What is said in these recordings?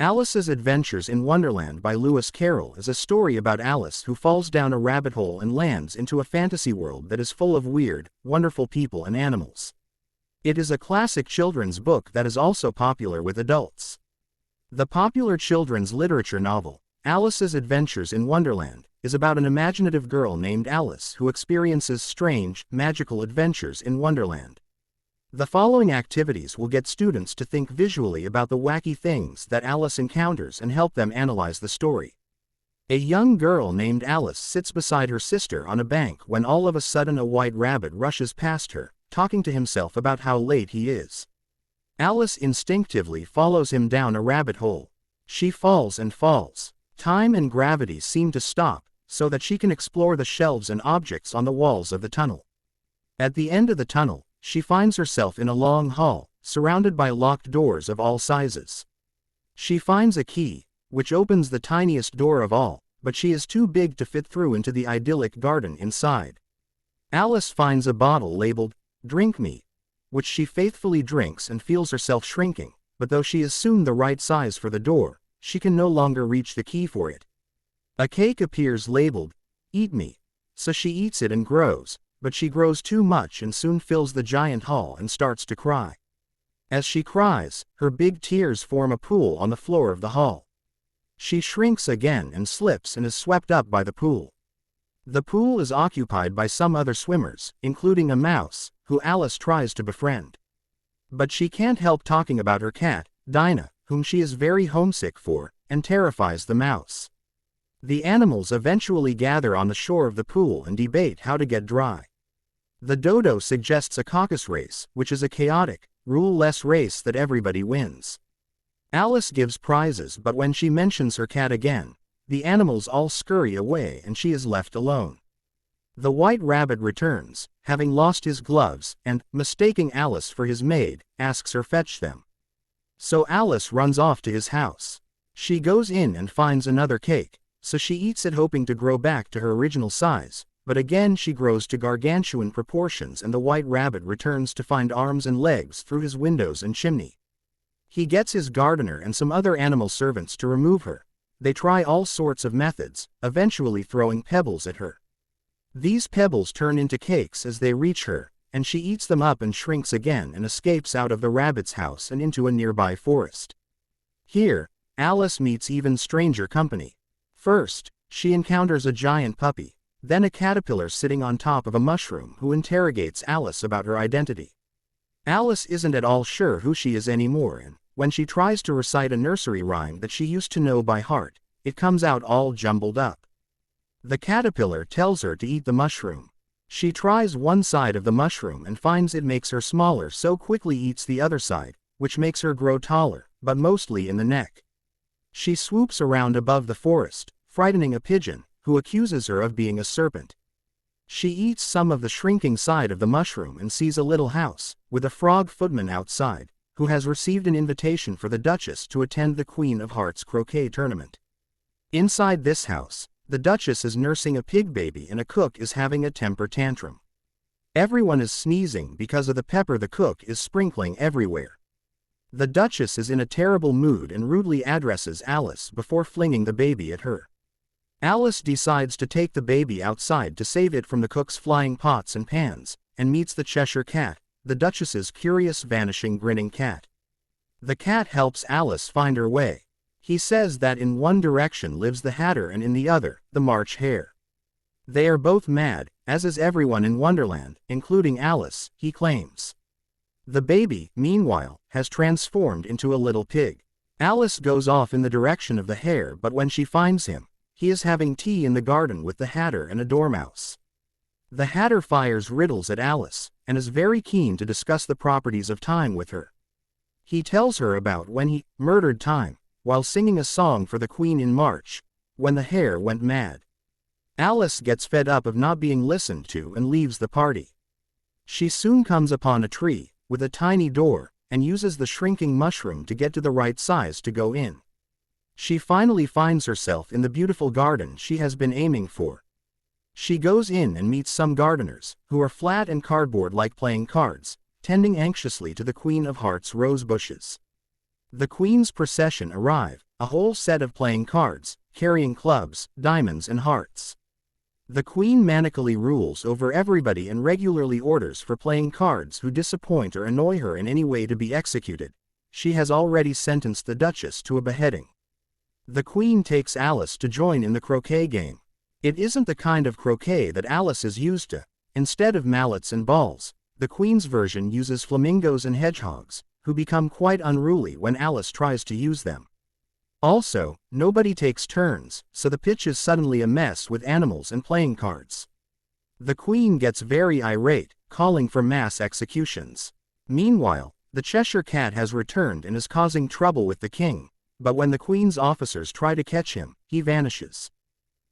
Alice's Adventures in Wonderland by Lewis Carroll is a story about Alice who falls down a rabbit hole and lands into a fantasy world that is full of weird, wonderful people and animals. It is a classic children's book that is also popular with adults. The popular children's literature novel, Alice's Adventures in Wonderland, is about an imaginative girl named Alice who experiences strange, magical adventures in Wonderland. The following activities will get students to think visually about the wacky things that Alice encounters and help them analyze the story. A young girl named Alice sits beside her sister on a bank when all of a sudden a white rabbit rushes past her, talking to himself about how late he is. Alice instinctively follows him down a rabbit hole. She falls and falls. Time and gravity seem to stop, so that she can explore the shelves and objects on the walls of the tunnel. At the end of the tunnel, she finds herself in a long hall, surrounded by locked doors of all sizes. She finds a key, which opens the tiniest door of all, but she is too big to fit through into the idyllic garden inside. Alice finds a bottle labeled, "Drink Me," which she faithfully drinks and feels herself shrinking, but though she is soon the right size for the door, she can no longer reach the key for it. A cake appears labeled, "Eat Me," so she eats it and grows, but she grows too much and soon fills the giant hall and starts to cry. As she cries, her big tears form a pool on the floor of the hall. She shrinks again and slips and is swept up by the pool. The pool is occupied by some other swimmers, including a mouse, who Alice tries to befriend. But she can't help talking about her cat, Dinah, whom she is very homesick for, and terrifies the mouse. The animals eventually gather on the shore of the pool and debate how to get dry. The dodo suggests a caucus race, which is a chaotic, rule-less race that everybody wins. Alice gives prizes, but when she mentions her cat again, the animals all scurry away and she is left alone. The white rabbit returns, having lost his gloves, and, mistaking Alice for his maid, asks her fetch them. So Alice runs off to his house. She goes in and finds another cake, so she eats it hoping to grow back to her original size, but again she grows to gargantuan proportions and the white rabbit returns to find arms and legs through his windows and chimney. He gets his gardener and some other animal servants to remove her. They try all sorts of methods, eventually throwing pebbles at her. These pebbles turn into cakes as they reach her, and she eats them up and shrinks again and escapes out of the rabbit's house and into a nearby forest. Here, Alice meets even stranger company. First, she encounters a giant puppy, then a caterpillar sitting on top of a mushroom who interrogates Alice about her identity. Alice isn't at all sure who she is anymore, and when she tries to recite a nursery rhyme that she used to know by heart, it comes out all jumbled up. The caterpillar tells her to eat the mushroom. She tries one side of the mushroom and finds it makes her smaller, so quickly eats the other side, which makes her grow taller, but mostly in the neck. She swoops around above the forest, frightening a pigeon, who accuses her of being a serpent. She eats some of the shrinking side of the mushroom and sees a little house, with a frog footman outside, who has received an invitation for the Duchess to attend the Queen of Hearts croquet tournament. Inside this house, the Duchess is nursing a pig baby and a cook is having a temper tantrum. Everyone is sneezing because of the pepper the cook is sprinkling everywhere. The Duchess is in a terrible mood and rudely addresses Alice before flinging the baby at her. Alice decides to take the baby outside to save it from the cook's flying pots and pans, and meets the Cheshire Cat, the Duchess's curious vanishing grinning cat. The cat helps Alice find her way. He says that in one direction lives the Hatter and in the other, the March Hare. They are both mad, as is everyone in Wonderland, including Alice, he claims. The baby, meanwhile, has transformed into a little pig. Alice goes off in the direction of the hare, but when she finds him, he is having tea in the garden with the Hatter and a dormouse. The Hatter fires riddles at Alice, and is very keen to discuss the properties of time with her. He tells her about when he murdered time, while singing a song for the Queen in March, when the hare went mad. Alice gets fed up of not being listened to and leaves the party. She soon comes upon a tree, with a tiny door, and uses the shrinking mushroom to get to the right size to go in. She finally finds herself in the beautiful garden she has been aiming for. She goes in and meets some gardeners, who are flat and cardboard like playing cards, tending anxiously to the Queen of Hearts rose bushes. The Queen's procession arrive, a whole set of playing cards, carrying clubs, diamonds and hearts. The queen manically rules over everybody and regularly orders for playing cards who disappoint or annoy her in any way to be executed. She has already sentenced the Duchess to a beheading. The queen takes Alice to join in the croquet game. It isn't the kind of croquet that Alice is used to. Instead of mallets and balls, the queen's version uses flamingos and hedgehogs, who become quite unruly when Alice tries to use them. Also, nobody takes turns, so the pitch is suddenly a mess with animals and playing cards. The queen gets very irate, calling for mass executions. Meanwhile, the Cheshire Cat has returned and is causing trouble with the king, but when the queen's officers try to catch him, he vanishes.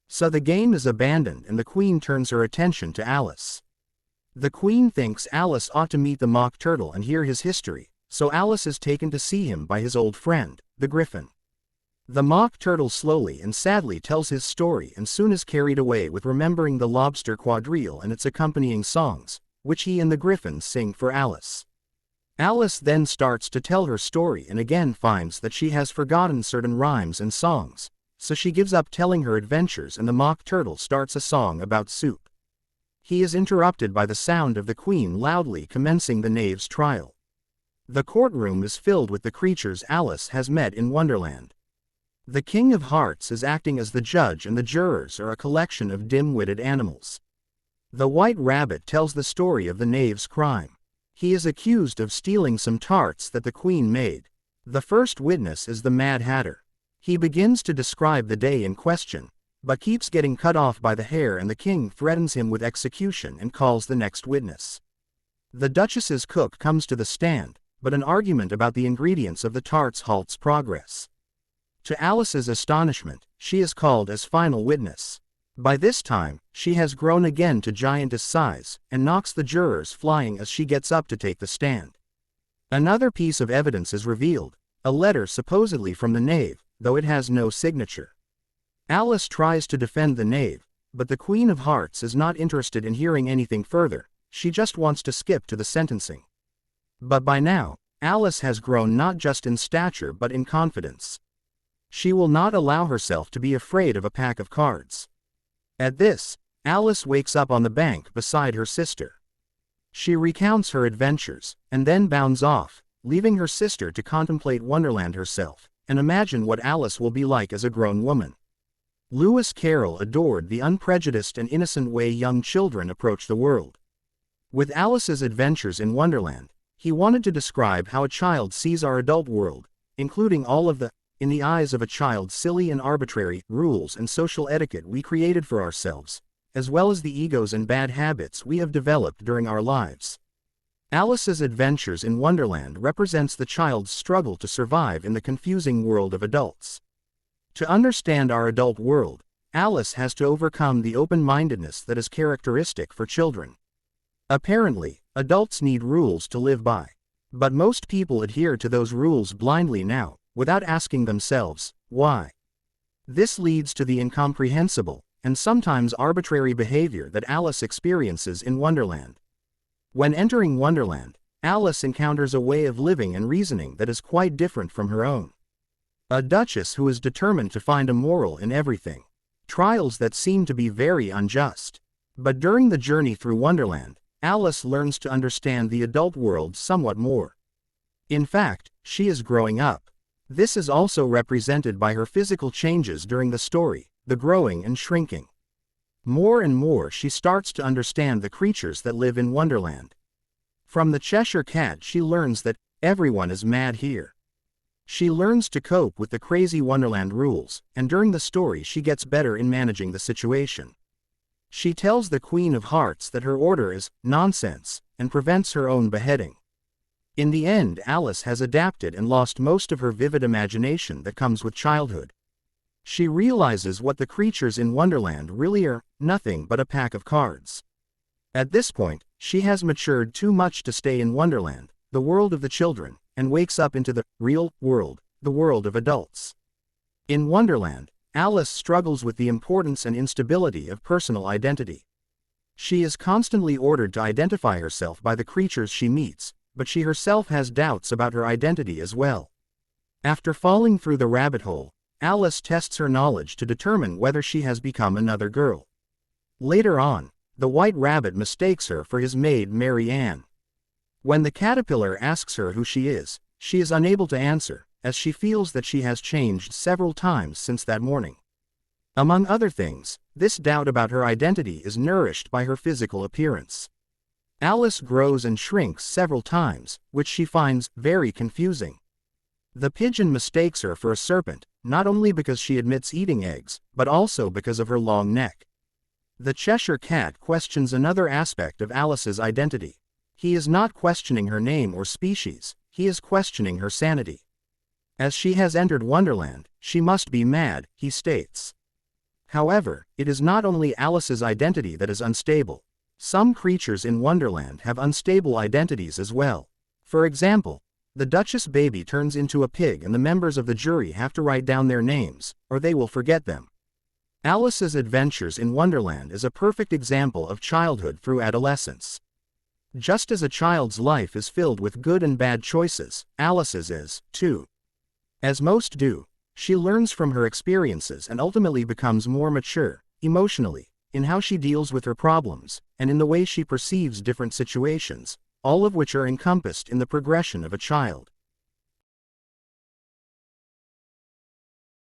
So the game is abandoned and the queen turns her attention to Alice. The queen thinks Alice ought to meet the Mock Turtle and hear his history, so Alice is taken to see him by his old friend, the Griffin. The Mock Turtle slowly and sadly tells his story and soon is carried away with remembering the Lobster Quadrille and its accompanying songs, which he and the Griffin sing for Alice. Alice then starts to tell her story and again finds that she has forgotten certain rhymes and songs, so she gives up telling her adventures and the Mock Turtle starts a song about soup. He is interrupted by the sound of the queen loudly commencing the knave's trial. The courtroom is filled with the creatures Alice has met in Wonderland. The King of Hearts is acting as the judge and the jurors are a collection of dim-witted animals. The White Rabbit tells the story of the knave's crime. He is accused of stealing some tarts that the queen made. The first witness is the Mad Hatter. He begins to describe the day in question, but keeps getting cut off by the hair and the king threatens him with execution and calls the next witness. The Duchess's cook comes to the stand, but an argument about the ingredients of the tarts halts progress. To Alice's astonishment, she is called as final witness. By this time, she has grown again to giantess size, and knocks the jurors flying as she gets up to take the stand. Another piece of evidence is revealed, a letter supposedly from the knave, though it has no signature. Alice tries to defend the knave, but the Queen of Hearts is not interested in hearing anything further, she just wants to skip to the sentencing. But by now, Alice has grown not just in stature but in confidence. She will not allow herself to be afraid of a pack of cards. At this, Alice wakes up on the bank beside her sister. She recounts her adventures, and then bounds off, leaving her sister to contemplate Wonderland herself, and imagine what Alice will be like as a grown woman. Lewis Carroll adored the unprejudiced and innocent way young children approach the world. With Alice's adventures in Wonderland, he wanted to describe how a child sees our adult world, including all of the, in the eyes of a child, silly and arbitrary rules and social etiquette we created for ourselves, as well as the egos and bad habits we have developed during our lives. Alice's adventures in Wonderland represents the child's struggle to survive in the confusing world of adults. To understand our adult world, Alice has to overcome the open-mindedness that is characteristic for children. Apparently, adults need rules to live by. But most people adhere to those rules blindly now, without asking themselves, why? This leads to the incomprehensible, and sometimes arbitrary behavior that Alice experiences in Wonderland. When entering Wonderland, Alice encounters a way of living and reasoning that is quite different from her own. A duchess who is determined to find a moral in everything. Trials that seem to be very unjust. But during the journey through Wonderland, Alice learns to understand the adult world somewhat more. In fact, she is growing up. This is also represented by her physical changes during the story, the growing and shrinking. More and more she starts to understand the creatures that live in Wonderland. From the Cheshire Cat she learns that everyone is mad here. She learns to cope with the crazy Wonderland rules, and during the story she gets better in managing the situation. She tells the Queen of Hearts that her order is nonsense, and prevents her own beheading. In the end, Alice has adapted and lost most of her vivid imagination that comes with childhood. She realizes what the creatures in Wonderland really are, nothing but a pack of cards. At this point, she has matured too much to stay in Wonderland, the world of the children, and wakes up into the real world, the world of adults. In Wonderland, Alice struggles with the importance and instability of personal identity. She is constantly ordered to identify herself by the creatures she meets, but she herself has doubts about her identity as well. After falling through the rabbit hole, Alice tests her knowledge to determine whether she has become another girl. Later on, the White Rabbit mistakes her for his maid Mary Ann. When the caterpillar asks her who she is unable to answer, as she feels that she has changed several times since that morning. Among other things, this doubt about her identity is nourished by her physical appearance. Alice grows and shrinks several times, which she finds very confusing. The pigeon mistakes her for a serpent, not only because she admits eating eggs, but also because of her long neck. The Cheshire Cat questions another aspect of Alice's identity. He is not questioning her name or species, he is questioning her sanity. As she has entered Wonderland, she must be mad, he states. However, it is not only Alice's identity that is unstable. Some creatures in Wonderland have unstable identities as well. For example, the Duchess baby turns into a pig and the members of the jury have to write down their names, or they will forget them. Alice's adventures in Wonderland is a perfect example of childhood through adolescence. Just as a child's life is filled with good and bad choices, Alice's is, too. As most do, she learns from her experiences and ultimately becomes more mature, emotionally, in how she deals with her problems, and in the way she perceives different situations, all of which are encompassed in the progression of a child.